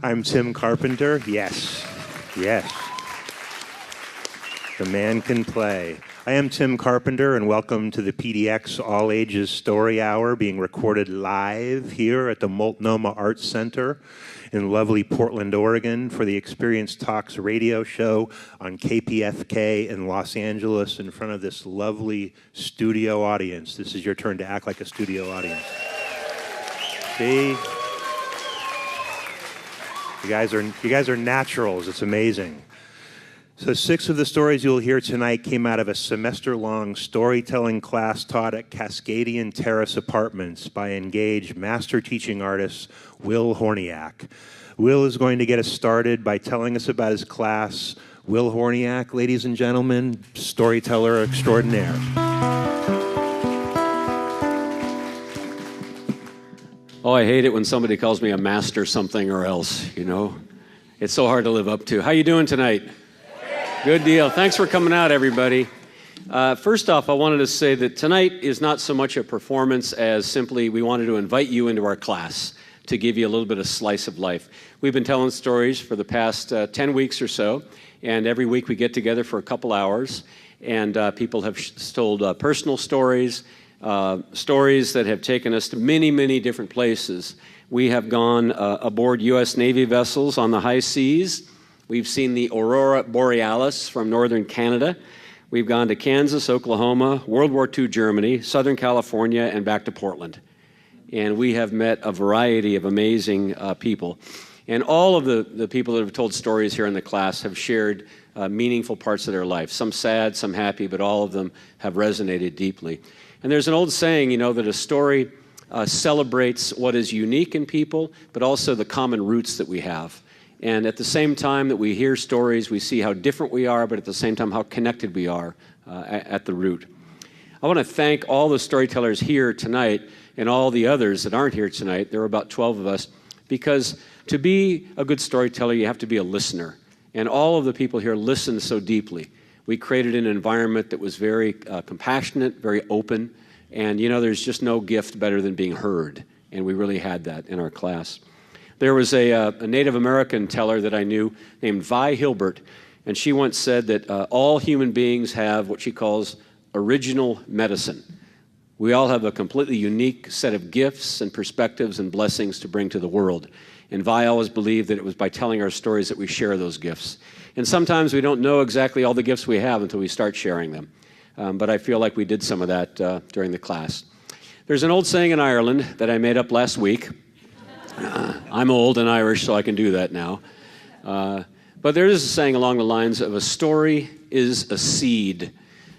I'm Tim Carpenter. Yes. The man can play. I am Tim Carpenter, and welcome to the PDX All Ages Story Hour, being recorded live here at the Multnomah Arts Center in lovely Portland, Oregon, for the Experience Talks radio show on KPFK in Los Angeles in front of this lovely studio audience. This is your turn to act like a studio audience. See? You guys are naturals. It's amazing. So 6 of the stories you'll hear tonight came out of a semester-long storytelling class taught at Cascadian Terrace Apartments by engaged master teaching artist Will Hornyak. Will is going to get us started by telling us about his class. Will Hornyak, ladies and gentlemen, storyteller extraordinaire. Oh, I hate it when somebody calls me a master something or else, you know. It's so hard to live up to. How you doing tonight? Good deal. Thanks for coming out, everybody. First off, I wanted to say that tonight is not so much a performance as simply we wanted to invite you into our class to give you a little bit of slice of life. We've been telling stories for the past 10 weeks or so, and every week we get together for a couple hours, and people have told personal stories, stories that have taken us to many, many different places. We have gone aboard U.S. Navy vessels on the high seas. We've seen the Aurora Borealis from northern Canada. We've gone to Kansas, Oklahoma, World War II Germany, Southern California, and back to Portland. And we have met a variety of amazing people. And all of the people that have told stories here in the class have shared meaningful parts of their life, some sad, some happy, but all of them have resonated deeply. And there's an old saying, you know, that a story celebrates what is unique in people, but also the common roots that we have. And at the same time that we hear stories, we see how different we are, but at the same time how connected we are at the root. I want to thank all the storytellers here tonight and all the others that aren't here tonight. There are about 12 of us, because to be a good storyteller, you have to be a listener. And all of the people here listen so deeply. We created an environment that was very compassionate, very open, and you know, there's just no gift better than being heard, and we really had that in our class. There was a Native American teller that I knew named Vi Hilbert, and she once said that all human beings have what she calls original medicine. We all have a completely unique set of gifts and perspectives and blessings to bring to the world. And Vi always believed that it was by telling our stories that we share those gifts. And sometimes we don't know exactly all the gifts we have until we start sharing them. But I feel like we did some of that during the class. There's an old saying in Ireland that I made up last week. I'm old and Irish, so I can do that now. But there is a saying along the lines of a story is a seed,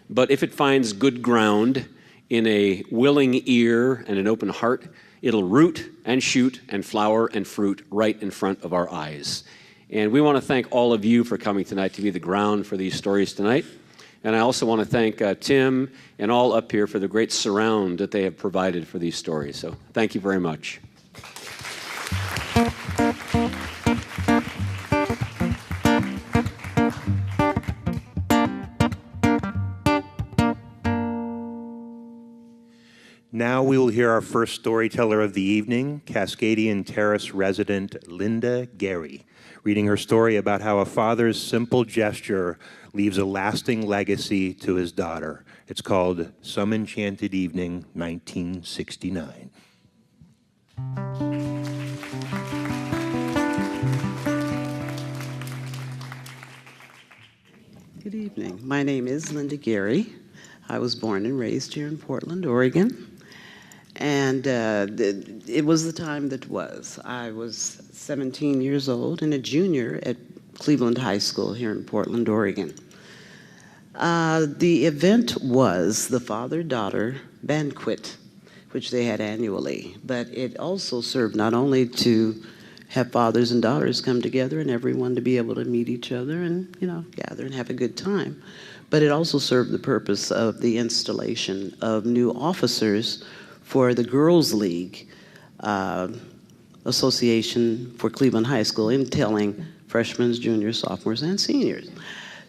but if it finds good ground in a willing ear and an open heart, it'll root and shoot and flower and fruit right in front of our eyes. And we want to thank all of you for coming tonight to be the ground for these stories tonight. And I also want to thank Tim and all up here for the great surround that they have provided for these stories. So thank you very much. Now we will hear our first storyteller of the evening, Cascadian Terrace resident Linda Gary, reading her story about how a father's simple gesture leaves a lasting legacy to his daughter. It's called Some Enchanted Evening, 1969. Good evening. My name is Linda Gary. I was born and raised here in Portland, Oregon. And it was the time that was. I was 17 years old and a junior at Cleveland High School here in Portland, Oregon. The event was the father-daughter banquet, which they had annually, but it also served not only to have fathers and daughters come together and everyone to be able to meet each other and, gather and have a good time, but it also served the purpose of the installation of new officers for the Girls League Association for Cleveland High School, entailing freshmen, juniors, sophomores, and seniors.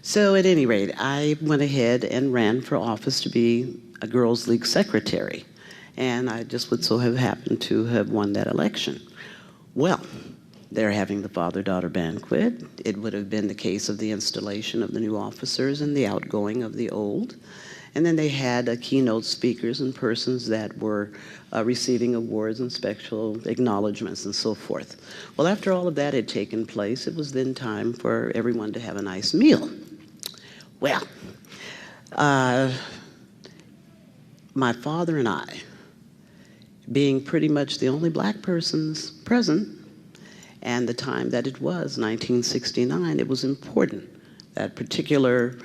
So at any rate, I went ahead and ran for office to be a Girls League secretary, and I just would so have happened to have won that election. Well, they're having the father-daughter banquet. It would have been the case of the installation of the new officers and the outgoing of the old. And then they had keynote speakers and persons that were receiving awards and special acknowledgments and so forth. Well, after all of that had taken place, it was then time for everyone to have a nice meal. Well, my father and I, being pretty much the only black persons present, and the time that it was, 1969, it was important. That particular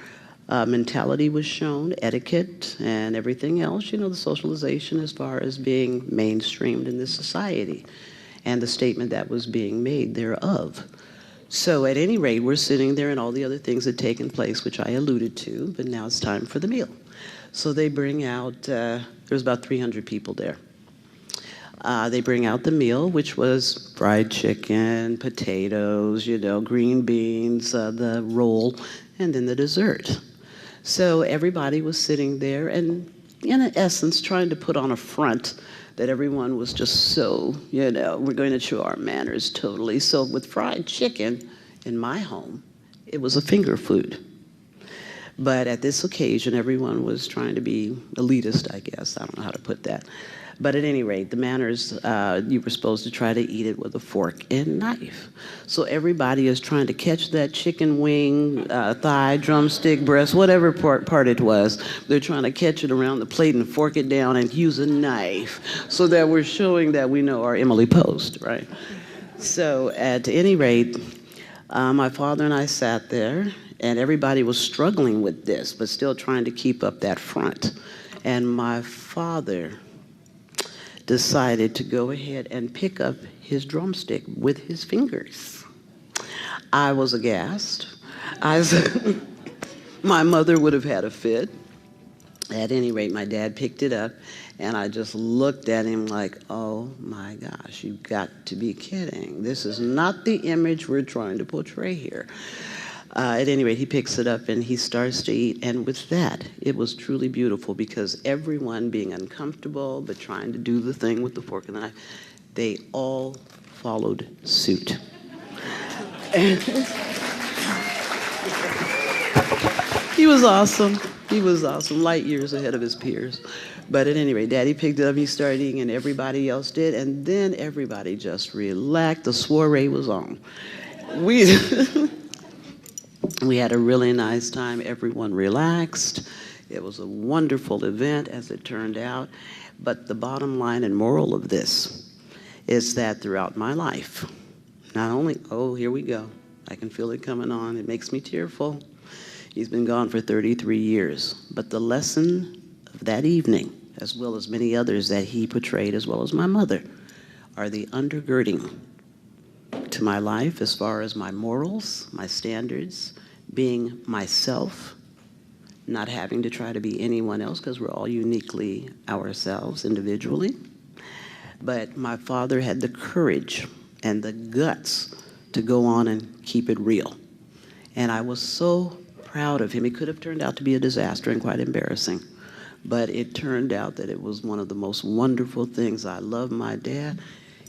mentality was shown, etiquette and everything else, the socialization as far as being mainstreamed in this society, and the statement that was being made thereof. So at any rate, we're sitting there and all the other things had taken place, which I alluded to, but now it's time for the meal. So they bring out, there's about 300 people there. They bring out the meal, which was fried chicken, potatoes, green beans, the roll, and then the dessert. So everybody was sitting there and, in essence, trying to put on a front that everyone was just so, we're going to show our manners totally. So with fried chicken in my home, it was a finger food. But at this occasion, everyone was trying to be elitist, I guess. I don't know how to put that. But at any rate, the manners, you were supposed to try to eat it with a fork and knife. So everybody is trying to catch that chicken wing, thigh, drumstick, breast, whatever part it was. They're trying to catch it around the plate and fork it down and use a knife so that we're showing that we know our Emily Post, right? So at any rate, my father and I sat there, and everybody was struggling with this, but still trying to keep up that front. And my father decided to go ahead and pick up his drumstick with his fingers. I was aghast. My mother would have had a fit. At any rate, my dad picked it up, and I just looked at him like, oh my gosh, you've got to be kidding. This is not the image we're trying to portray here. At any rate, he picks it up and he starts to eat. And with that, it was truly beautiful because everyone being uncomfortable but trying to do the thing with the fork and the knife, they all followed suit. And he was awesome. He was awesome, light years ahead of his peers. But at any rate, Daddy picked it up, he started eating, and everybody else did. And then everybody just relaxed. The soiree was on. We had a really nice time. Everyone relaxed. It was a wonderful event, as it turned out. But the bottom line and moral of this is that throughout my life, not only, oh, here we go. I can feel it coming on. It makes me tearful. He's been gone for 33 years. But the lesson of that evening, as well as many others that he portrayed, as well as my mother, are the undergirding to my life as far as my morals, my standards, being myself, not having to try to be anyone else because we're all uniquely ourselves individually. But my father had the courage and the guts to go on and keep it real. And I was so proud of him. It could have turned out to be a disaster and quite embarrassing, but it turned out that it was one of the most wonderful things. I love my dad.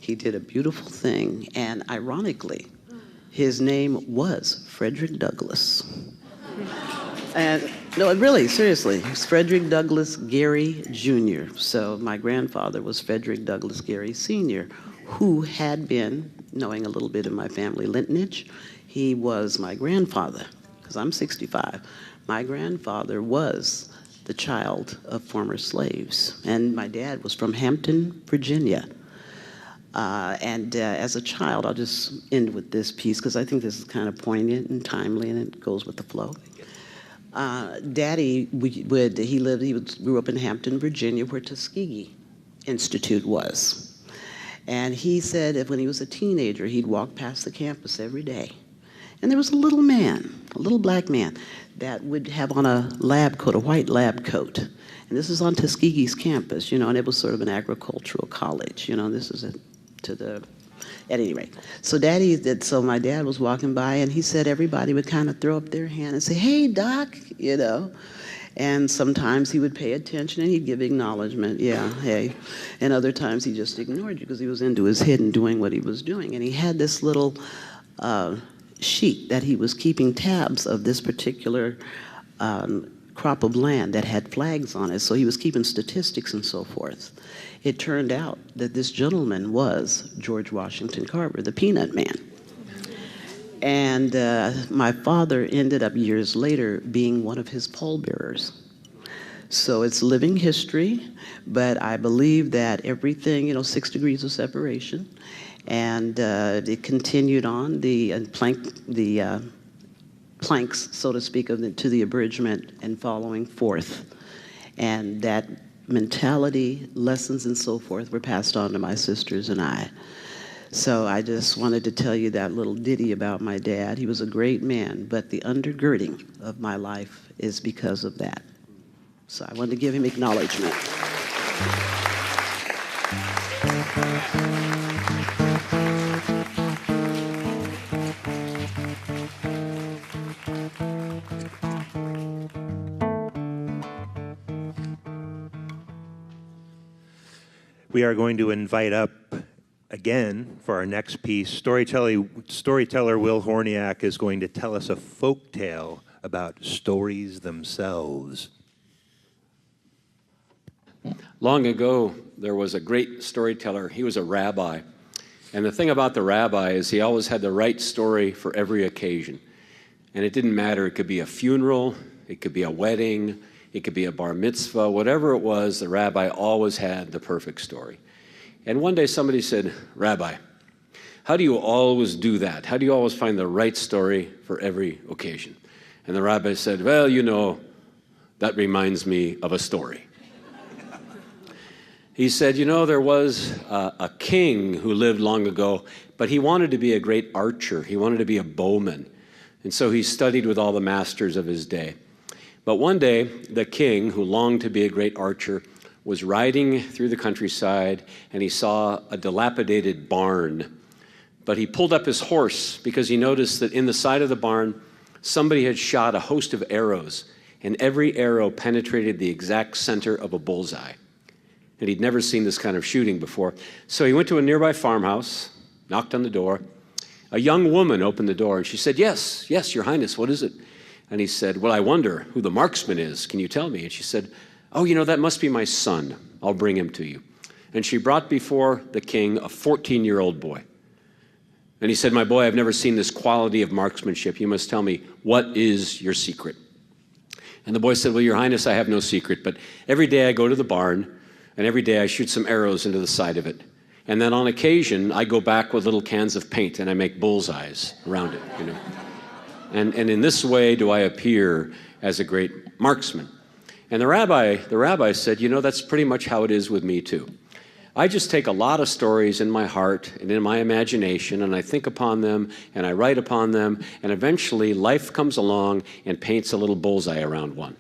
He did a beautiful thing, and ironically, his name was Frederick Douglass. And no, really, seriously, it's Frederick Douglass Gary Jr. So my grandfather was Frederick Douglass Gary Sr., who had been, knowing a little bit of my family lineage, he was my grandfather, because I'm 65. My grandfather was the child of former slaves, and my dad was from Hampton, Virginia. As a child, I'll just end with this piece because I think this is kind of poignant and timely and it goes with the flow. Daddy grew up in Hampton, Virginia, where Tuskegee Institute was. And he said that when he was a teenager, he'd walk past the campus every day. And there was a little man, a little black man, that would have on a lab coat, a white lab coat. And this is on Tuskegee's campus, and it was sort of an agricultural college. This is at any rate. So my dad was walking by, and he said everybody would kind of throw up their hand and say, "Hey, Doc," And sometimes he would pay attention and he'd give acknowledgement, yeah, hey. And other times he just ignored you because he was into his head and doing what he was doing. And he had this little sheet that he was keeping tabs of this particular crop of land that had flags on it. So he was keeping statistics and so forth. It turned out that this gentleman was George Washington Carver, the Peanut Man. And my father ended up years later being one of his pallbearers. So it's living history, but I believe that everything, 6 degrees of separation, and it continued on the planks, so to speak, to the abridgment and following forth. And that mentality, lessons, and so forth were passed on to my sisters and I. So I just wanted to tell you that little ditty about my dad. He was a great man, but the undergirding of my life is because of that. So I wanted to give him acknowledgement. We are going to invite up again for our next piece. Storyteller Will Hornyak is going to tell us a folk tale about stories themselves. Long ago, there was a great storyteller. He was a rabbi. And the thing about the rabbi is he always had the right story for every occasion. And it didn't matter. It could be a funeral, it could be a wedding, it could be a bar mitzvah, whatever it was, the rabbi always had the perfect story. And one day somebody said, "Rabbi, how do you always do that? How do you always find the right story for every occasion?" And the rabbi said, "Well, that reminds me of a story." He said, there was a king who lived long ago, but he wanted to be a great archer. He wanted to be a bowman. And so he studied with all the masters of his day. But one day, the king, who longed to be a great archer, was riding through the countryside, and he saw a dilapidated barn. But he pulled up his horse because he noticed that in the side of the barn, somebody had shot a host of arrows, and every arrow penetrated the exact center of a bullseye. And he'd never seen this kind of shooting before. So he went to a nearby farmhouse, knocked on the door. A young woman opened the door, and she said, yes, Your Highness, what is it?" And he said, "Well, I wonder who the marksman is. Can you tell me?" And she said, "Oh, that must be my son. I'll bring him to you." And she brought before the king a 14-year-old boy. And he said, "My boy, I've never seen this quality of marksmanship. You must tell me, what is your secret?" And the boy said, "Well, Your Highness, I have no secret, but every day I go to the barn, and every day I shoot some arrows into the side of it. And then on occasion, I go back with little cans of paint, and I make bullseyes around it, And in this way do I appear as a great marksman." And the rabbi said, "That's pretty much how it is with me too. I just take a lot of stories in my heart and in my imagination, and I think upon them, and I write upon them, and eventually life comes along and paints a little bullseye around one.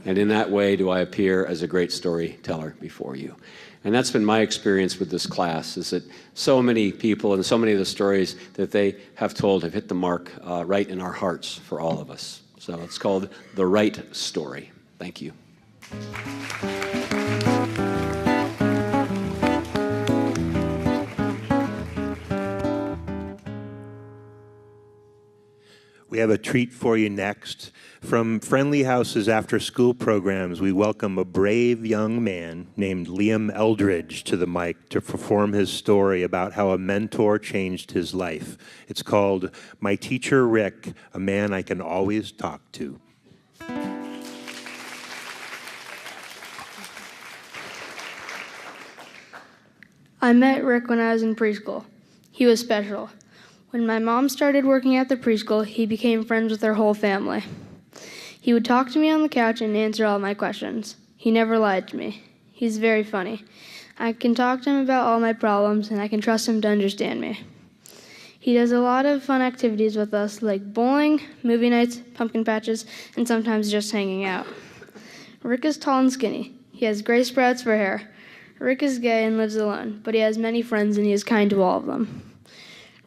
And in that way do I appear as a great storyteller before you." And that's been my experience with this class, is that so many people and so many of the stories that they have told have hit the mark right in our hearts for all of us. So it's called The Right Story. Thank you. We have a treat for you next. From Friendly House's after-school programs, we welcome a brave young man named Liam Eldridge to the mic to perform his story about how a mentor changed his life. It's called My Teacher Rick, a Man I Can Always Talk to. I met Rick when I was in preschool. He was special. When my mom started working at the preschool, he became friends with their whole family. He would talk to me on the couch and answer all my questions. He never lied to me. He's very funny. I can talk to him about all my problems, and I can trust him to understand me. He does a lot of fun activities with us, like bowling, movie nights, pumpkin patches, and sometimes just hanging out. Rick is tall and skinny. He has gray sprouts for hair. Rick is gay and lives alone, but he has many friends and he is kind to all of them.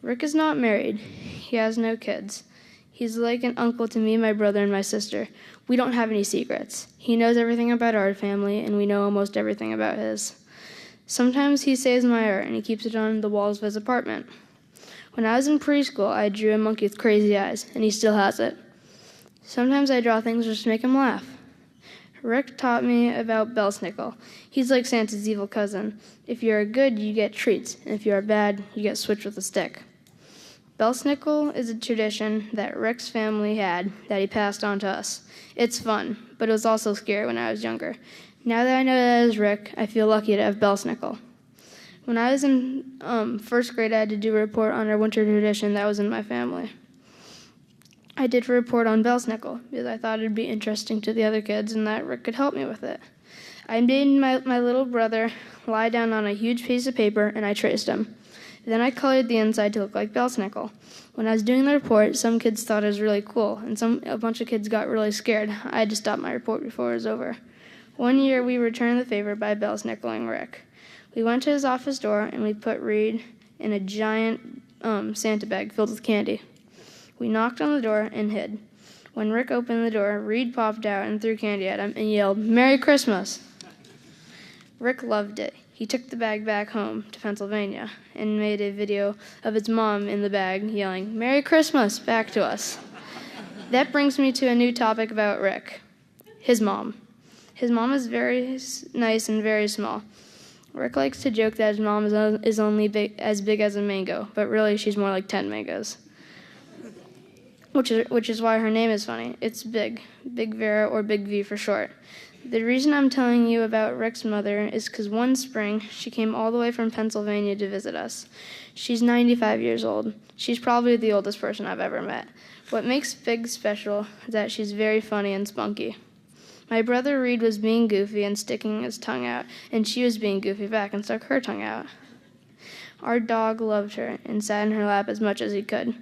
Rick is not married. He has no kids. He's like an uncle to me, my brother, and my sister. We don't have any secrets. He knows everything about our family, and we know almost everything about his. Sometimes he saves my art, and he keeps it on the walls of his apartment. When I was in preschool, I drew a monkey with crazy eyes, and he still has it. Sometimes I draw things just to make him laugh. Rick taught me about Belsnickel. He's like Santa's evil cousin. If you are good, you get treats, and if you are bad, you get switched with a stick. Belsnickel is a tradition that Rick's family had that he passed on to us. It's fun, but it was also scary when I was younger. Now that I know that it is Rick, I feel lucky to have Belsnickel. When I was in first grade, I had to do a report on our winter tradition that was in my family. I did a report on Belsnickel because I thought it would be interesting to the other kids and that Rick could help me with it. I made my little brother lie down on a huge piece of paper, and I traced him. Then I colored the inside to look like Belsnickel. When I was doing the report, some kids thought it was really cool, and a bunch of kids got really scared. I had to stop my report before it was over. One year, we returned the favor by Belsnickeling Rick. We went to his office door, and we put Reed in a giant Santa bag filled with candy. We knocked on the door and hid. When Rick opened the door, Reed popped out and threw candy at him and yelled, "Merry Christmas!" Rick loved it. He took the bag back home to Pennsylvania and made a video of his mom in the bag yelling, "Merry Christmas!" back to us. That brings me to a new topic about Rick, his mom. His mom is very nice and very small. Rick likes to joke that his mom is only as big as a mango, but really she's more like 10 mangoes, which is why her name is funny. It's Big Vera, or Big V for short. The reason I'm telling you about Rick's mother is because one spring, she came all the way from Pennsylvania to visit us. She's 95 years old. She's probably the oldest person I've ever met. What makes Big special is that she's very funny and spunky. My brother Reed was being goofy and sticking his tongue out, and she was being goofy back and stuck her tongue out. Our dog loved her and sat in her lap as much as he could.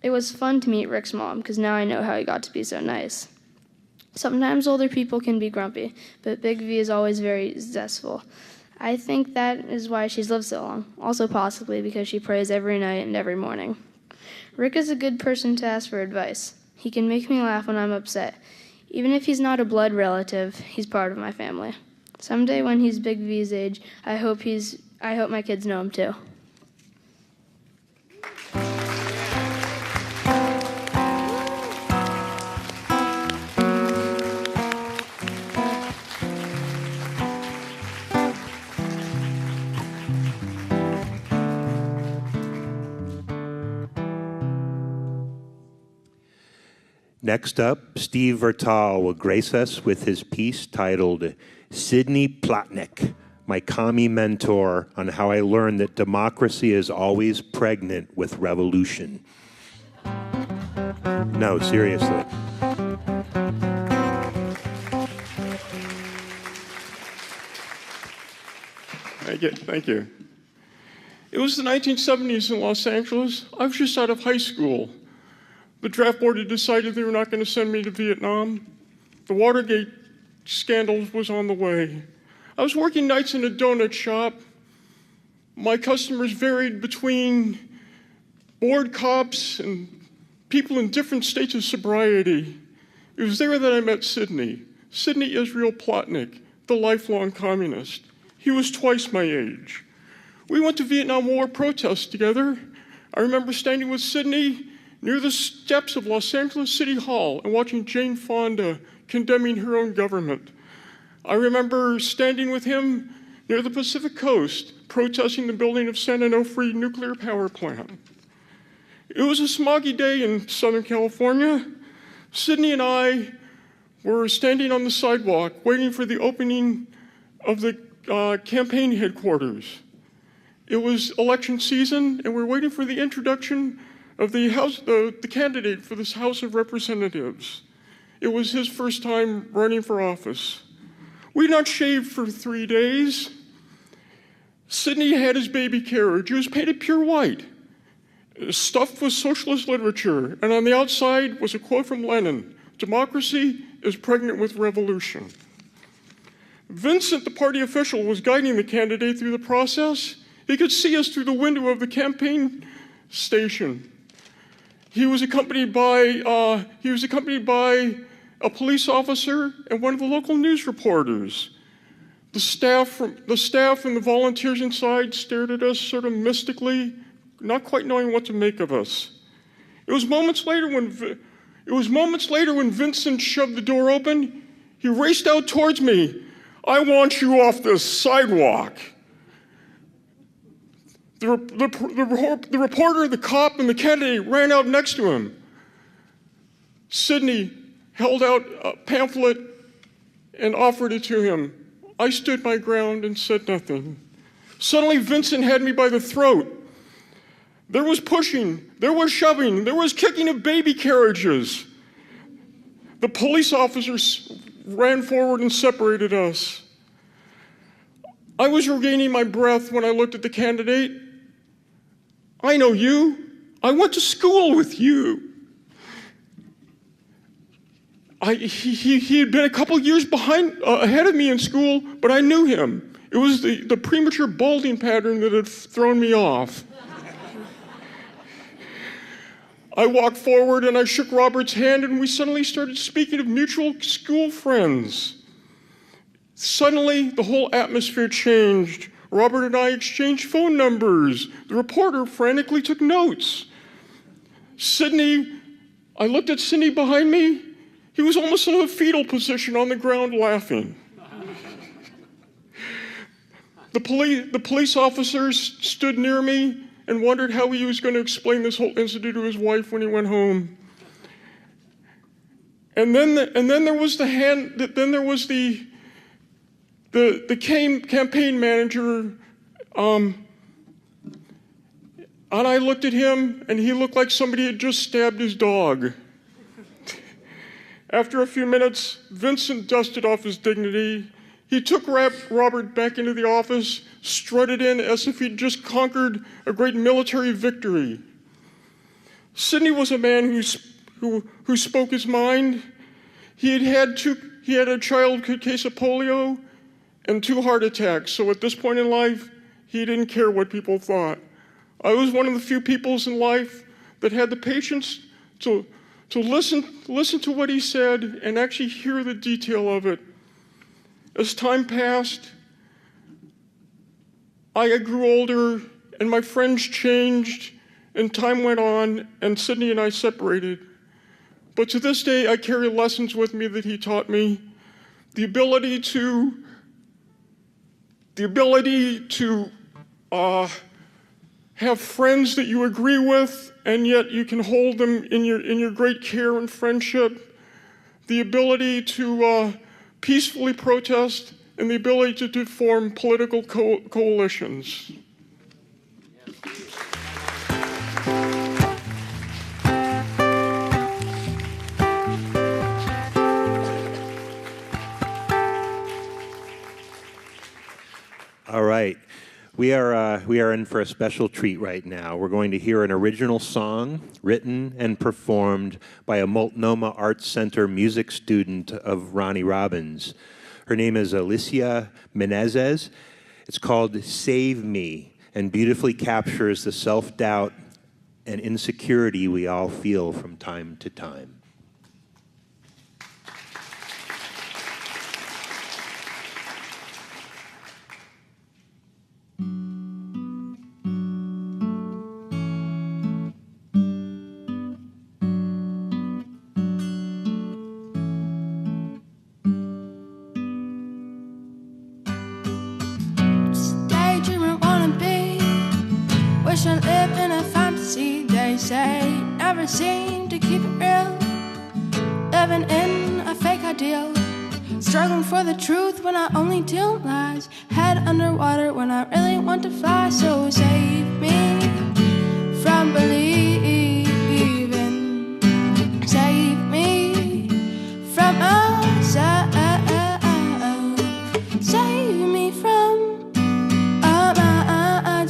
It was fun to meet Rick's mom, because now I know how he got to be so nice. Sometimes older people can be grumpy, but Big V is always very zestful. I think that is why she's lived so long, also possibly because she prays every night and every morning. Rick is a good person to ask for advice. He can make me laugh when I'm upset. Even if he's not a blood relative, he's part of my family. Someday when he's Big V's age, I hope my kids know him too. Next up, Steve Vertal will grace us with his piece titled Sidney Plotnick, my commie mentor on how I learned that democracy is always pregnant with revolution. No, seriously. Thank you. It was the 1970s in Los Angeles. I was just out of high school. The draft board had decided they were not going to send me to Vietnam. The Watergate scandal was on the way. I was working nights in a donut shop. My customers varied between bored cops and people in different states of sobriety. It was there that I met Sidney Israel Plotnick, the lifelong communist. He was twice my age. We went to Vietnam War protests together. I remember standing with Sidney near the steps of Los Angeles City Hall and watching Jane Fonda condemning her own government. I remember standing with him near the Pacific Coast protesting the building of San Onofre nuclear power plant. It was a smoggy day in Southern California. Sidney and I were standing on the sidewalk waiting for the opening of the campaign headquarters. It was election season, and we were waiting for the introduction of the candidate for this House of Representatives. It was his first time running for office. We'd not shaved for 3 days. Sidney had his baby carriage. It was painted pure white, stuffed with socialist literature, and on the outside was a quote from Lenin, "Democracy is pregnant with revolution." Vincent, the party official, was guiding the candidate through the process. He could see us through the window of the campaign station. He was accompanied by a police officer and one of the local news reporters. The staff and the volunteers inside stared at us sort of mystically, not quite knowing what to make of us. It was moments later when Vincent shoved the door open. He raced out towards me. "I want you off this sidewalk." The reporter, the cop, and the candidate ran out next to him. Sidney held out a pamphlet and offered it to him. I stood my ground and said nothing. Suddenly, Vincent had me by the throat. There was pushing, there was shoving, there was kicking of baby carriages. The police officers ran forward and separated us. I was regaining my breath when I looked at the candidate. "I know you. I went to school with you." He had been a couple years ahead of me in school, but I knew him. It was the premature balding pattern that had thrown me off. I walked forward and I shook Robert's hand, and we suddenly started speaking of mutual school friends. Suddenly, the whole atmosphere changed. Robert and I exchanged phone numbers. The reporter frantically took notes. I looked at Sidney behind me. He was almost in a fetal position on the ground laughing. The police officers stood near me and wondered how he was going to explain this whole incident to his wife when he went home. And then there was the campaign manager, and I looked at him, and he looked like somebody had just stabbed his dog. After a few minutes, Vincent dusted off his dignity. He took Robert back into the office, strutted in as if he'd just conquered a great military victory. Sidney was a man who spoke his mind. He had a childhood case of polio and 2 heart attacks, so at this point in life, he didn't care what people thought. I was one of the few people in life that had the patience to listen to what he said and actually hear the detail of it. As time passed, I grew older and my friends changed and time went on and Sidney and I separated. But to this day, I carry lessons with me that he taught me. The ability to have friends that you agree with, and yet you can hold them in your great care and friendship. The ability to peacefully protest, and the ability to form political coalitions. All right. We are in for a special treat right now. We're going to hear an original song written and performed by a Multnomah Arts Center music student of Ronnie Robins. Her name is Alyssia Menezes. It's called Save Me, and beautifully captures the self-doubt and insecurity we all feel from time to time. I live in a fantasy, they say. Never seem to keep it real. Living in a fake ideal. Struggling for the truth when I only tell lies. Head underwater when I really want to fly. So save me from believing. Save me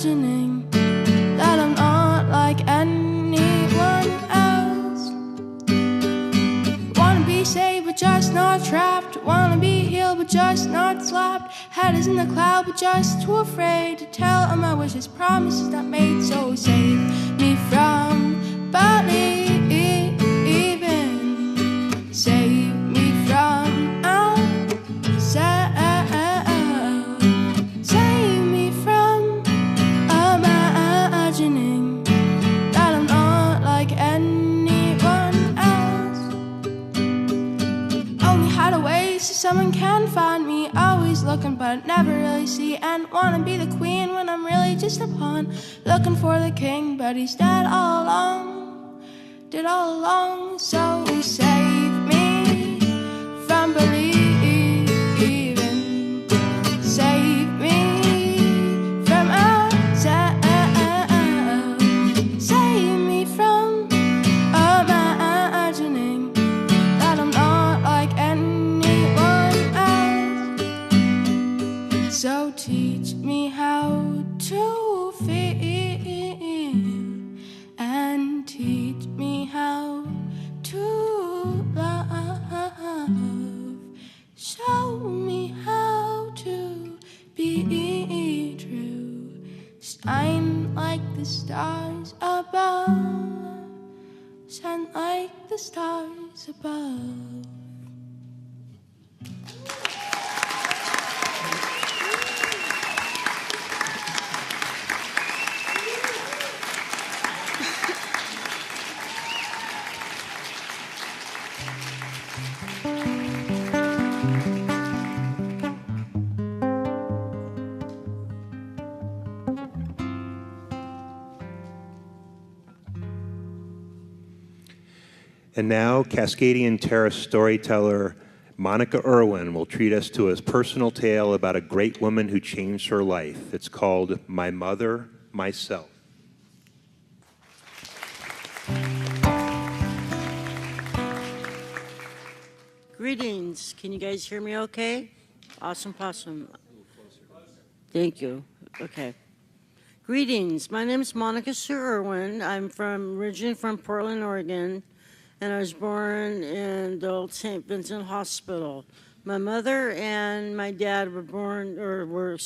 imagining that I'm not like anyone else. Wanna be saved but just not trapped. Wanna be healed but just not slapped. Head is in the cloud but just too afraid to tell all my wishes, promises not made. So save me from believing. Save me from ourselves. Save me from imagining that I'm not like anyone else. Only hide away so someone can find me. Always looking but never really see. And wanna be the queen when I'm really just a pawn. Looking for the king but he's dead all along. Did all along. So save me from believing. Save me from ourselves. Save me from imagining that I'm not like anyone else. So teach me how to feel and teach me how to love. Show me how to be true. Shine like the stars above. Shine like the stars above. And now, Cascadian Terrace storyteller Monica Erwin will treat us to a personal tale about a great woman who changed her life. It's called My Mother, Myself. Greetings. Can you guys hear me okay? Awesome possum. Thank you. Okay. Greetings. My name is Monica Sue Erwin. I'm originally from Portland, Oregon, and I was born in the old St. Vincent Hospital. My mother and my dad were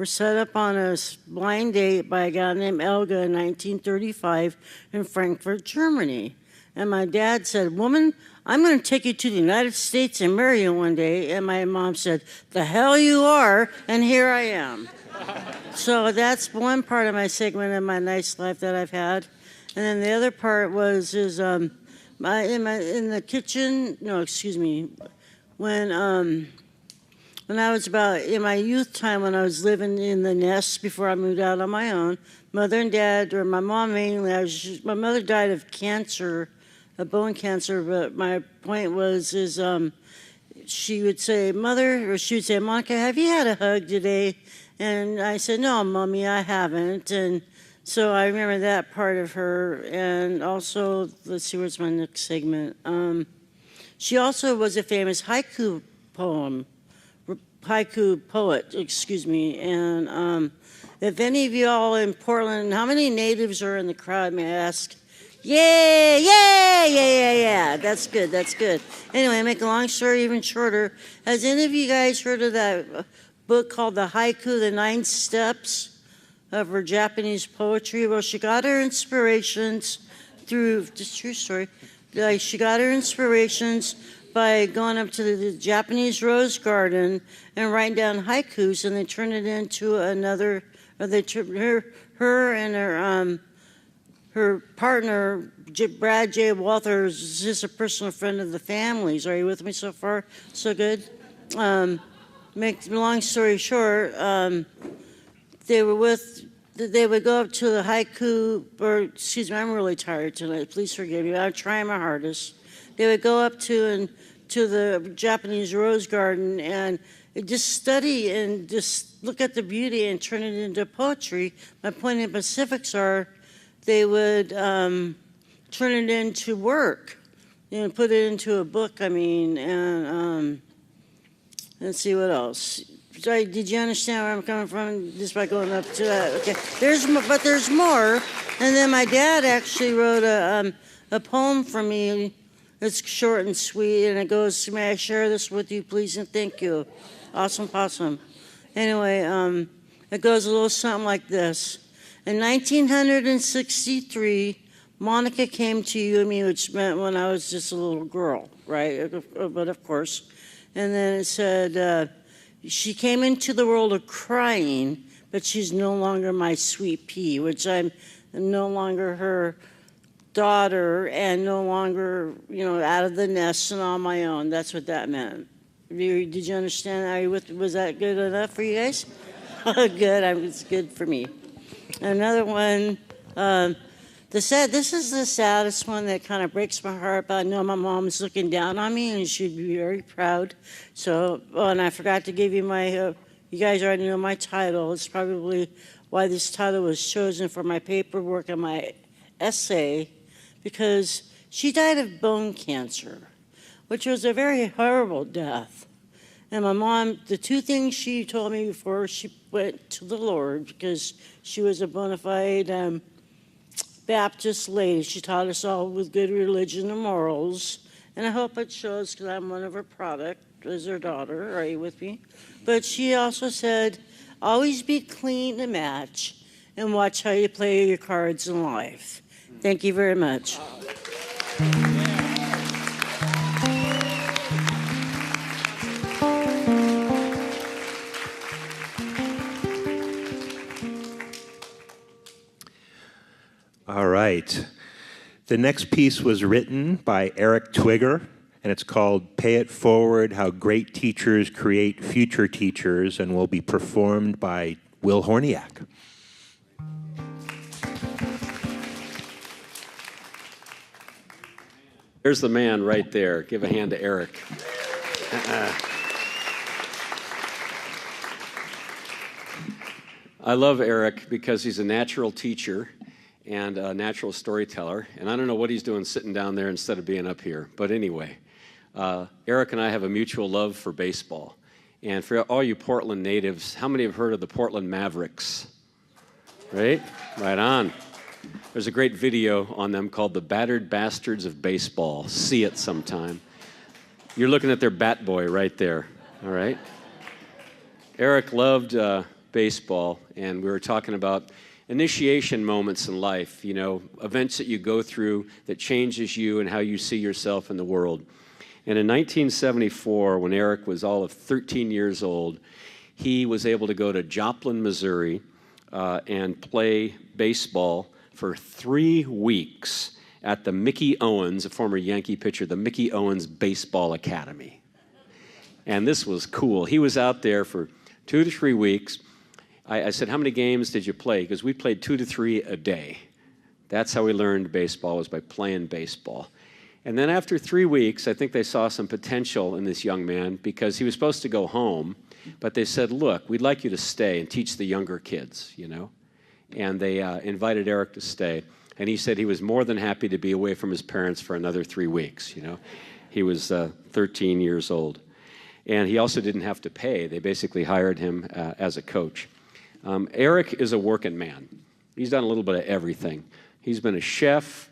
set up on a blind date by a guy named Elga in 1935 in Frankfurt, Germany. And my dad said, "Woman, I'm going to take you to the United States and marry you one day." And my mom said, "The hell you are," and here I am. So that's one part of my segment of my nice life that I've had. And then the other part is in the kitchen. No, excuse me. When I was about in my youth time, when I was living in the nest before I moved out on my own, mother and dad, or my mom mainly, my mother died of cancer, a bone cancer. But my point she would say, "Monica, have you had a hug today?" And I said, "No, Mommy, I haven't." And so I remember that part of her. And also, let's see, where's my next segment? She also was a famous haiku poet, And if any of you all in Portland, how many natives are in the crowd, may I ask? Yeah. That's good. Anyway, make a long story even shorter. Has any of you guys heard of that book called The Haiku, The 9 Steps of her Japanese poetry? Well, she got her inspirations through, just true story, she got her inspirations by going up to the Japanese rose garden and writing down haikus, and they turned it into another, her and her partner, Brad J. Walters, is just a personal friend of the family's. Are you with me so far? So good? Make the long story short, they would go up to the haiku, I'm really tired tonight, please forgive me, I'm trying my hardest. They would go up to the Japanese rose garden and just study and just look at the beauty and turn it into poetry. My point in Pacifics are they would turn it into work, put it into a book, and let's see what else. Sorry, did you understand where I'm coming from just by going up to that? Okay, but there's more. And then my dad actually wrote a poem for me. It's short and sweet, and it goes, may I share this with you, please, and thank you. Awesome possum. Anyway, it goes a little something like this. In 1963, Monica came to you and me, which meant when I was just a little girl, right? But of course. And then it said, she came into the world of crying, but she's no longer my sweet pea, which I'm no longer her daughter and no longer, out of the nest and on my own. That's what that meant. Did you understand? Was that good enough for you guys? Good. It's good for me. Another one. This is the saddest one that kind of breaks my heart, but I know my mom's looking down on me and she'd be very proud. So, and I forgot to give you my, you guys already know my title. It's probably why this title was chosen for my paperwork and my essay, because she died of bone cancer, which was a very horrible death. And my mom, the two things she told me before she went to the Lord, because she was a bona fide Baptist lady. She taught us all with good religion and morals. And I hope it shows because I'm one of her product as her daughter. Are you with me? But she also said, always be clean to match and watch how you play your cards in life. Thank you very much. All right. The next piece was written by Eric Twigger, and it's called Pay It Forward, How Great Teachers Create Future Teachers, and will be performed by Will Hornyak. There's the man right there. Give a hand to Eric. I love Eric because he's a natural teacher and a natural storyteller. And I don't know what he's doing sitting down there instead of being up here. But anyway, Eric and I have a mutual love for baseball. And for all you Portland natives, how many have heard of the Portland Mavericks? Right? Right on. There's a great video on them called The Battered Bastards of Baseball. See it sometime. You're looking at their bat boy right there, all right? Eric loved baseball, and we were talking about initiation moments in life, events that you go through that changes you and how you see yourself in the world. And in 1974, when Eric was all of 13 years old, he was able to go to Joplin, Missouri, and play baseball for 3 weeks at the Mickey Owens, a former Yankee pitcher, the Mickey Owens Baseball Academy. And this was cool. He was out there for 2 to 3 weeks. I said, how many games did you play? Because we played 2 to 3 a day. That's how we learned baseball, was by playing baseball. And then after 3 weeks, I think they saw some potential in this young man because he was supposed to go home, but they said, look, we'd like you to stay and teach the younger kids, And they invited Eric to stay. And he said he was more than happy to be away from his parents for another 3 weeks, He was 13 years old. And he also didn't have to pay. They basically hired him as a coach. Eric is a working man. He's done a little bit of everything. He's been a chef.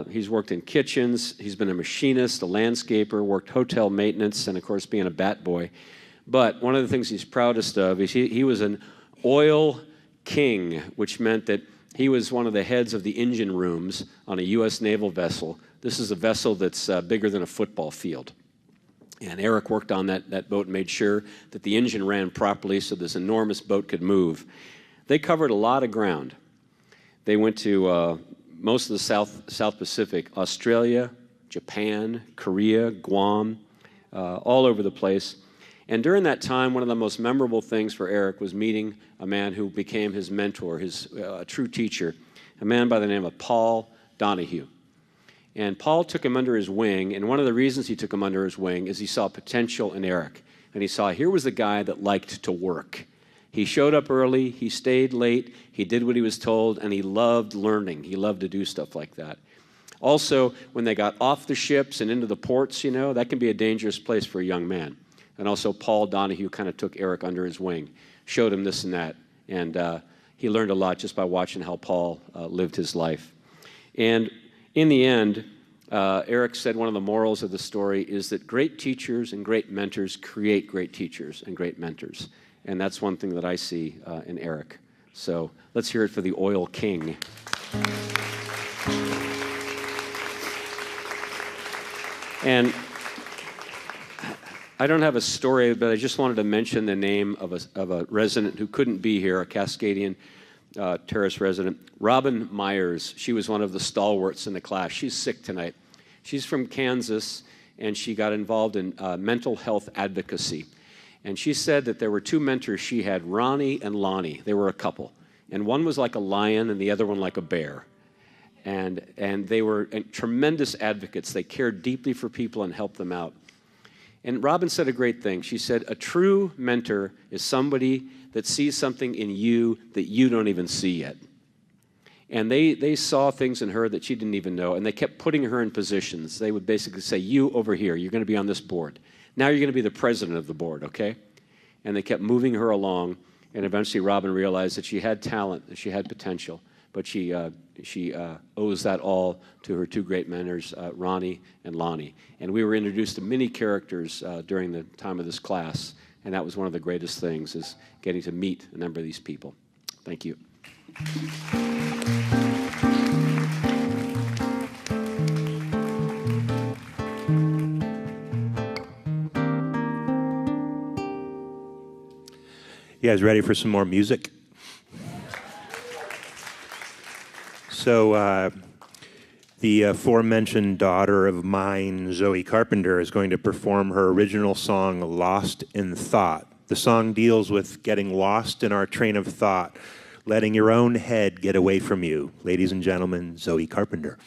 He's worked in kitchens. He's been a machinist, a landscaper, worked hotel maintenance, and, of course, being a bat boy. But one of the things he's proudest of is he was an oil king, which meant that he was one of the heads of the engine rooms on a U.S. naval vessel. This is a vessel that's bigger than a football field. And Eric worked on that boat and made sure that the engine ran properly so this enormous boat could move. They covered a lot of ground. They went to most of the South Pacific, Australia, Japan, Korea, Guam, all over the place. And during that time, one of the most memorable things for Eric was meeting a man who became his mentor, his true teacher, a man by the name of Paul Donahue. And Paul took him under his wing, and one of the reasons he took him under his wing is he saw potential in Eric. And he saw here was the guy that liked to work. He showed up early, he stayed late, he did what he was told, and he loved learning. He loved to do stuff like that. Also, when they got off the ships and into the ports, that can be a dangerous place for a young man. And also Paul Donahue kind of took Eric under his wing, showed him this and that. And he learned a lot just by watching how Paul lived his life. And in the end, Eric said one of the morals of the story is that great teachers and great mentors create great teachers and great mentors. And that's one thing that I see in Eric. So let's hear it for the Oil King. And I don't have a story, but I just wanted to mention the name of a resident who couldn't be here, a Cascadian Terrace resident, Robbyn Myers. She was one of the stalwarts in the class. She's sick tonight. She's from Kansas, and she got involved in mental health advocacy. And she said that there were two mentors she had, Ronnie and Lonnie. They were a couple. And one was like a lion and the other one like a bear. And they were tremendous advocates. They cared deeply for people and helped them out. And Robbyn said a great thing. She said, a true mentor is somebody that sees something in you that you don't even see yet. And they saw things in her that she didn't even know, and they kept putting her in positions. They would basically say, you over here, you're going to be on this board. Now you're going to be the president of the board, okay? And they kept moving her along, and eventually Robbyn realized that she had talent, that she had potential, but she owes that all to her two great mentors, Ronnie and Lonnie. And we were introduced to many characters during the time of this class, and that was one of the greatest things, is getting to meet a number of these people. Thank you. You guys ready for some more music? So the aforementioned daughter of mine, Zoe Carpenter, is going to perform her original song, Lost in Thought. The song deals with getting lost in our train of thought, letting your own head get away from you. Ladies and gentlemen, Zoe Carpenter.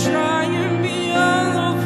Try and be all over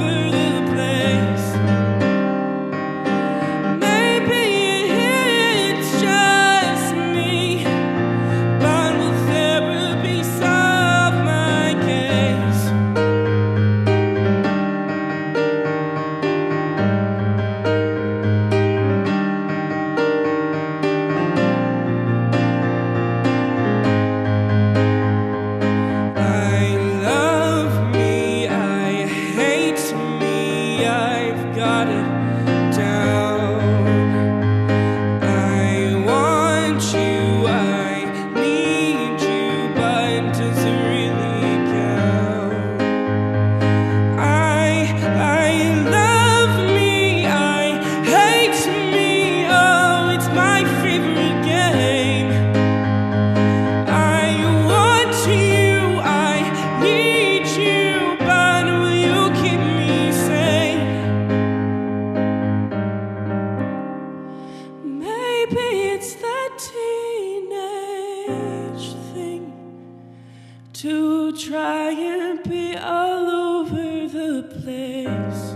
to try and be all over the place.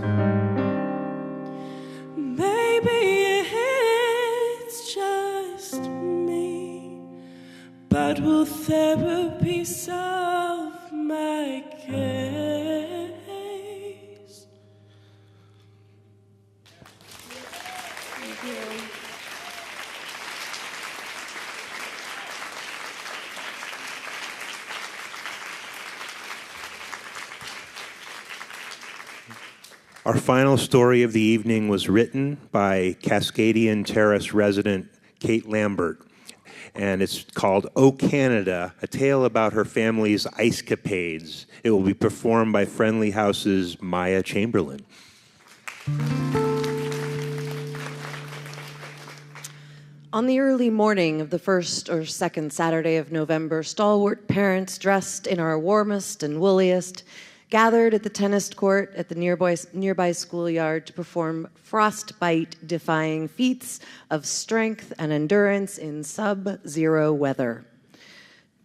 Maybe it's just me, but will therapy solve my case? Thank you. Our final story of the evening was written by Cascadian Terrace resident Kate Lambert, and it's called "O Canada, a tale about her family's ice capades." It will be performed by Friendly House's Maya Chamberlain. On the early morning of the first or second Saturday of November, stalwart parents dressed in our warmest and woolliest gathered at the tennis court at the nearby schoolyard to perform frostbite-defying feats of strength and endurance in sub-zero weather.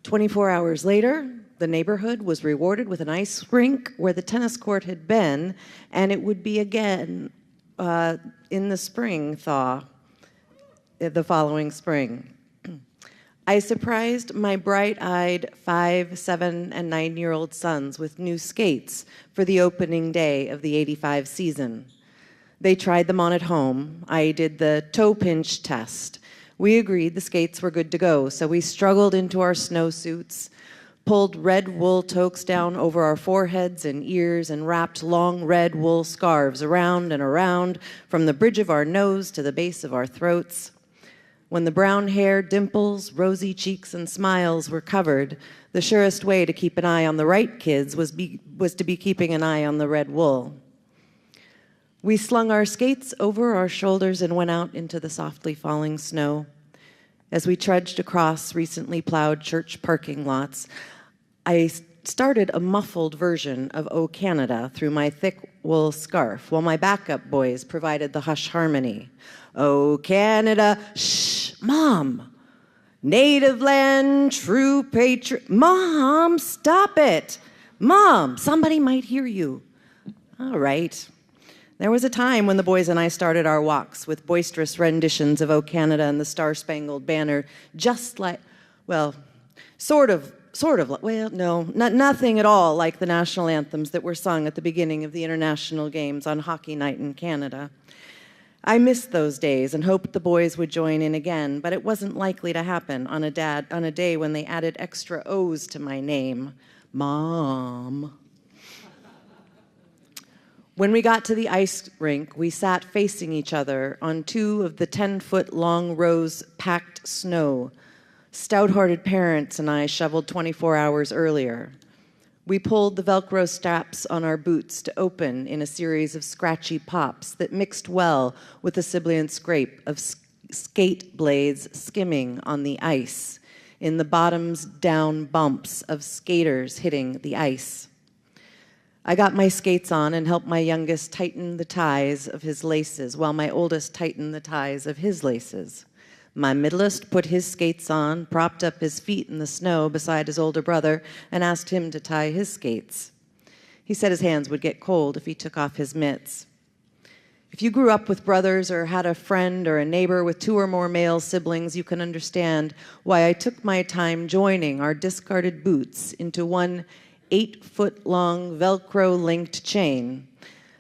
24 hours later, the neighborhood was rewarded with an ice rink where the tennis court had been, and it would be again in the spring thaw, the following spring. I surprised my bright-eyed 5, 7, and 9-year-old sons with new skates for the opening day of the '85 season. They tried them on at home. I did the toe pinch test. We agreed the skates were good to go, so we struggled into our snowsuits, pulled red wool toques down over our foreheads and ears, and wrapped long red wool scarves around and around from the bridge of our nose to the base of our throats. When the brown hair, dimples, rosy cheeks, and smiles were covered, the surest way to keep an eye on the right kids was to be keeping an eye on the red wool. We slung our skates over our shoulders and went out into the softly falling snow. As we trudged across recently plowed church parking lots, I started a muffled version of "O Canada" through my thick wool scarf, while my backup boys provided the hush harmony. "O Canada, shh, Mom. Native land, true patriot." "Mom, stop it. Mom, somebody might hear you." All right. There was a time when the boys and I started our walks with boisterous renditions of "O Canada" and the Star-Spangled Banner, just like, well, sort of, well, no, nothing at all like the national anthems that were sung at the beginning of the international games on Hockey Night in Canada. I missed those days and hoped the boys would join in again, but it wasn't likely to happen on a day when they added extra O's to my name, Mom. When we got to the ice rink, we sat facing each other on 2 of the 10-foot-long rows packed snow. Stout-hearted parents and I shoveled 24 hours earlier. We pulled the Velcro straps on our boots to open in a series of scratchy pops that mixed well with the sibilant scrape of skate blades skimming on the ice in the bottoms-down bumps of skaters hitting the ice. I got my skates on and helped my youngest tighten the ties of his laces while my oldest tightened the ties of his laces. My middlest put his skates on, propped up his feet in the snow beside his older brother, and asked him to tie his skates. He said his hands would get cold if he took off his mitts. If you grew up with brothers or had a friend or a neighbor with 2 or more male siblings, you can understand why I took my time joining our discarded boots into one 8-foot-long Velcro-linked chain.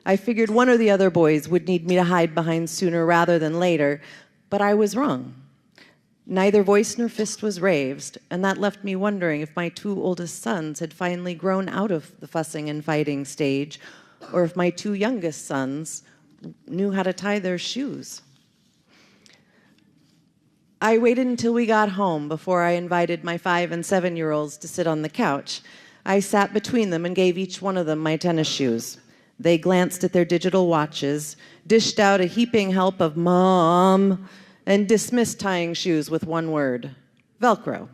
I figured one or the other boys would need me to hide behind sooner rather than later, but I was wrong. Neither voice nor fist was raised, and that left me wondering if my 2 oldest sons had finally grown out of the fussing and fighting stage, or if my 2 youngest sons knew how to tie their shoes. I waited until we got home before I invited my 5 and 7-year-olds to sit on the couch. I sat between them and gave each one of them my tennis shoes. They glanced at their digital watches, dished out a heaping help of "Mom," and dismissed tying shoes with one word: Velcro.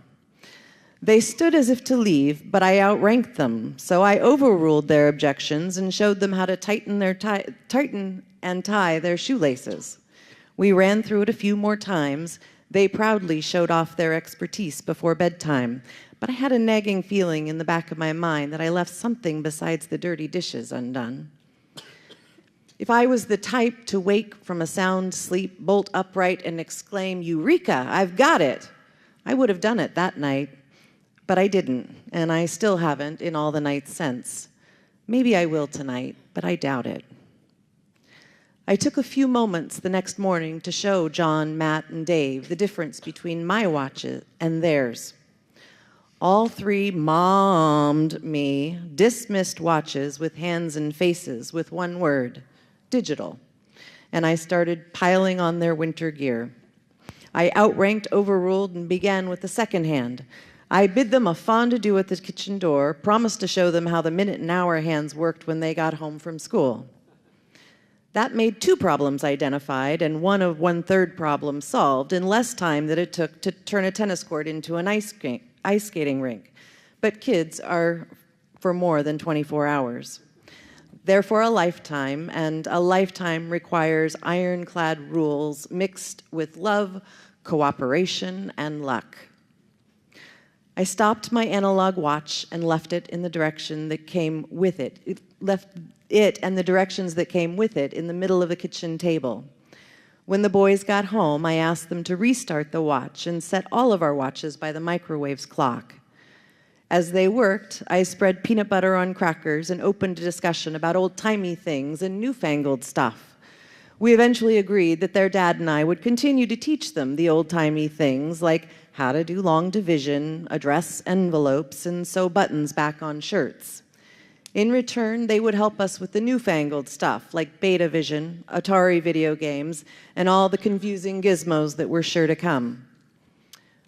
They stood as if to leave, but I outranked them, so I overruled their objections and showed them how to tighten and tie their shoelaces. We ran through it a few more times, They proudly showed off their expertise before bedtime, but I had a nagging feeling in the back of my mind that I left something besides the dirty dishes undone. If I was the type to wake from a sound sleep, bolt upright, and exclaim, "Eureka, I've got it," I would have done it that night. But I didn't, and I still haven't in all the nights since. Maybe I will tonight, but I doubt it. I took a few moments the next morning to show John, Matt, and Dave the difference between my watches and theirs. All three mommed me dismissed watches with hands and faces with one word: digital. And I started piling on their winter gear. I outranked, overruled, and began with the second hand. I bid them a fond adieu at the kitchen door, promised to show them how the minute and hour hands worked when they got home from school. That made 2 problems identified and 1/3 problem solved in less time than it took to turn a tennis court into an ice skating rink. But kids are for more than 24 hours. Therefore, a lifetime, and a lifetime requires ironclad rules mixed with love, cooperation, and luck. I stopped my analog watch and left it in the direction that came with it. It left it and the directions that came with it in the middle of the kitchen table. When the boys got home, I asked them to restart the watch and set all of our watches by the microwave's clock. As they worked, I spread peanut butter on crackers and opened a discussion about old-timey things and newfangled stuff. We eventually agreed that their dad and I would continue to teach them the old-timey things like how to do long division, address envelopes, and sew buttons back on shirts. In return, they would help us with the newfangled stuff like Beta Vision, Atari video games, and all the confusing gizmos that were sure to come.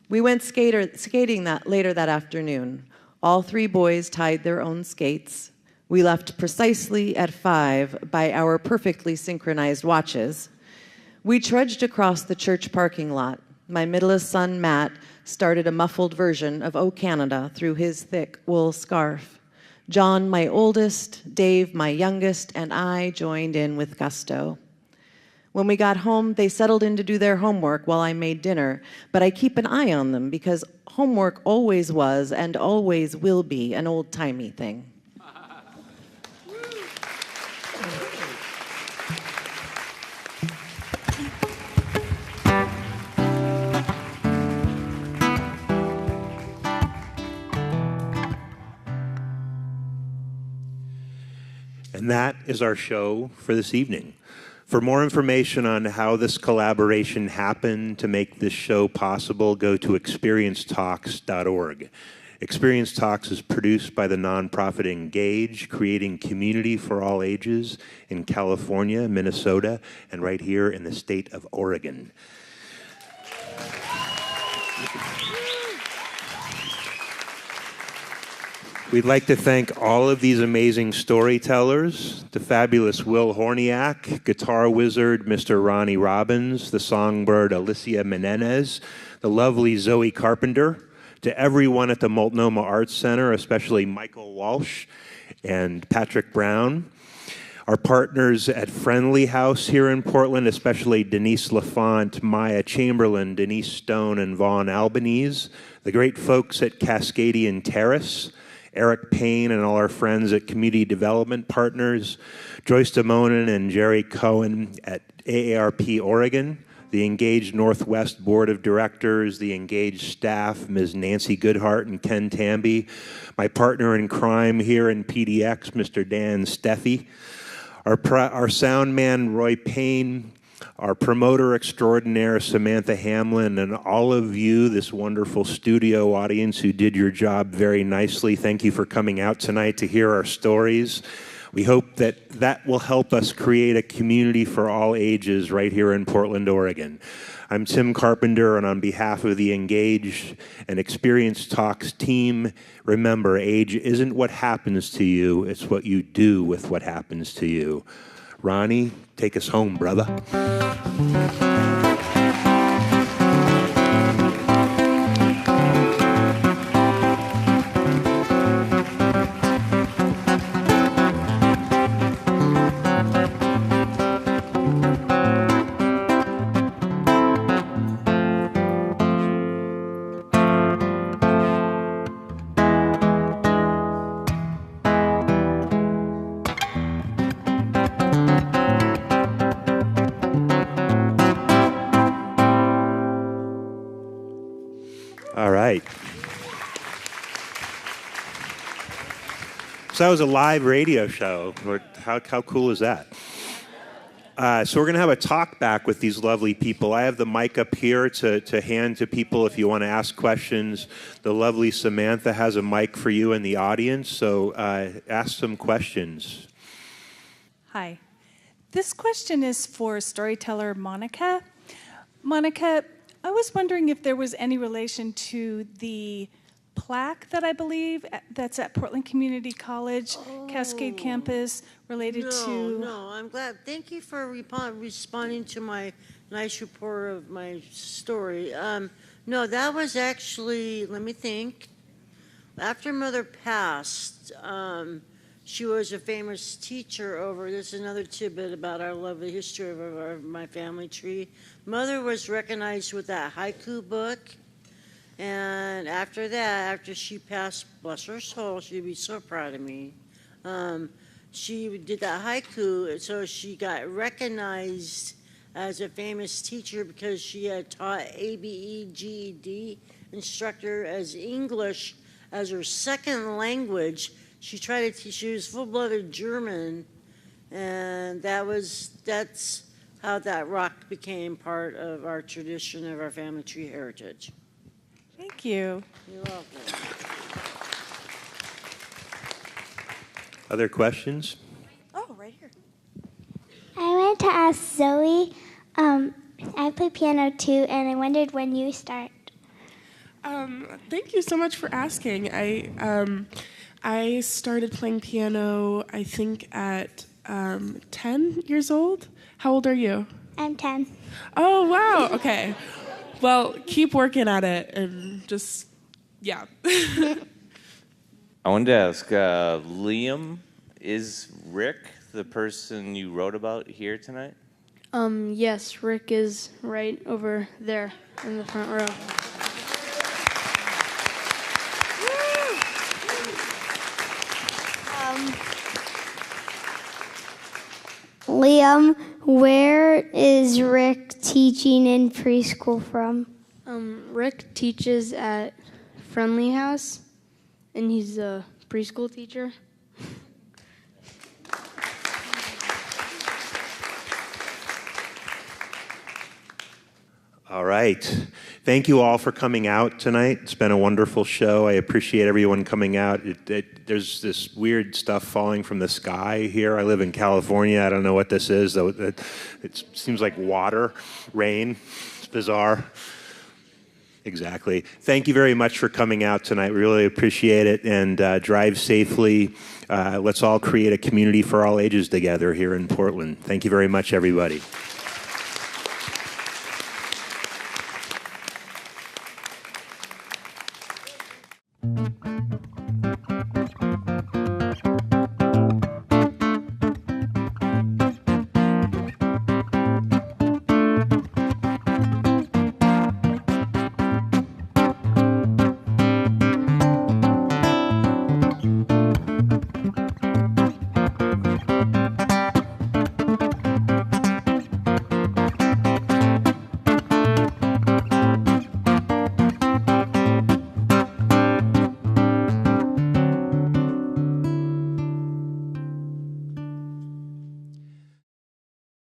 We went skating later that afternoon. All 3 boys tied their own skates. We left precisely at 5 by our perfectly synchronized watches. We trudged across the church parking lot. My middlest son, Matt, started a muffled version of "O Canada" through his thick wool scarf. John, my oldest, Dave, my youngest, and I joined in with gusto. When we got home, they settled in to do their homework while I made dinner, but I keep an eye on them because homework always was and always will be an old-timey thing. And that is our show for this evening. For more information on how this collaboration happened to make this show possible, go to experiencetalks.org. Experience Talks is produced by the nonprofit Engage, creating community for all ages in California, Minnesota, and right here in the state of Oregon. We'd like to thank all of these amazing storytellers, the fabulous Will Hornyak, guitar wizard Mr. Ronnie Robins, the songbird Alyssia Menezes, the lovely Zoe Carpenter, to everyone at the Multnomah Arts Center, especially Michael Walsh and Patrick Brown, our partners at Friendly House here in Portland, especially Denise LaFont, Maya Chamberlain, Denise Stone, and Vaughn Albanese, the great folks at Cascadian Terrace, Eric Payne and all our friends at Community Development Partners, Joyce DeMonin and Jerry Cohen at AARP Oregon, the Engaged Northwest Board of Directors, the Engaged staff, Ms. Nancy Goodhart and Ken Tamby, my partner in crime here in PDX, Mr. Dan Steffi, our sound man, Roy Payne, our promoter extraordinaire, Samantha Hamlin, and all of you, this wonderful studio audience who did your job very nicely. Thank you for coming out tonight to hear our stories. We hope that will help us create a community for all ages right here in Portland, Oregon. I'm Tim Carpenter, and on behalf of the Engage and Experience Talks team, remember, age isn't what happens to you, it's what you do with what happens to you. Ronnie, take us home, brother. So that was a live radio show. How cool is that? So we're going to have a talk back with these lovely people. I have the mic up here to hand to people if you want to ask questions. The lovely Samantha has a mic for you in the audience, so ask some questions. Hi. This question is for storyteller Monica. Monica, I was wondering if there was any relation to the plaque that I believe that's at Portland Community College, Cascade Campus, related to... No, I'm glad. Thank you for responding to my nice report of my story. No, that was actually, let me think. After Mother passed, she was a famous teacher over, this is another tidbit about our lovely history of my family tree. Mother was recognized with that haiku book. And after that, after she passed, bless her soul, she'd be so proud of me. She did that haiku, so she got recognized as a famous teacher because she had taught ABE, GED instructor as English as her second language. She tried to teach, she was full-blooded German, and that's how that rock became part of our tradition of our family tree heritage. Thank you. You're welcome. Other questions? Oh, right here. I wanted to ask Zoe. I play piano too, and I wondered when you start. Thank you so much for asking. I started playing piano, I think, at 10 years old. How old are you? I'm 10. Oh, wow. Okay. Well, keep working at it and just, yeah. I wanted to ask, Liam, is Rick the person you wrote about here tonight? Yes, Rick is right over there in the front row. Liam, where is Rick teaching in preschool from? Rick teaches at Friendly House, and he's a preschool teacher. All right. Thank you all for coming out tonight. It's been a wonderful show. I appreciate everyone coming out. There's this weird stuff falling from the sky here. I live in California. I don't know what this is, though. It seems like water, rain. It's bizarre. Exactly. Thank you very much for coming out tonight. We really appreciate it. And drive safely. Let's all create a community for all ages together here in Portland. Thank you very much, everybody.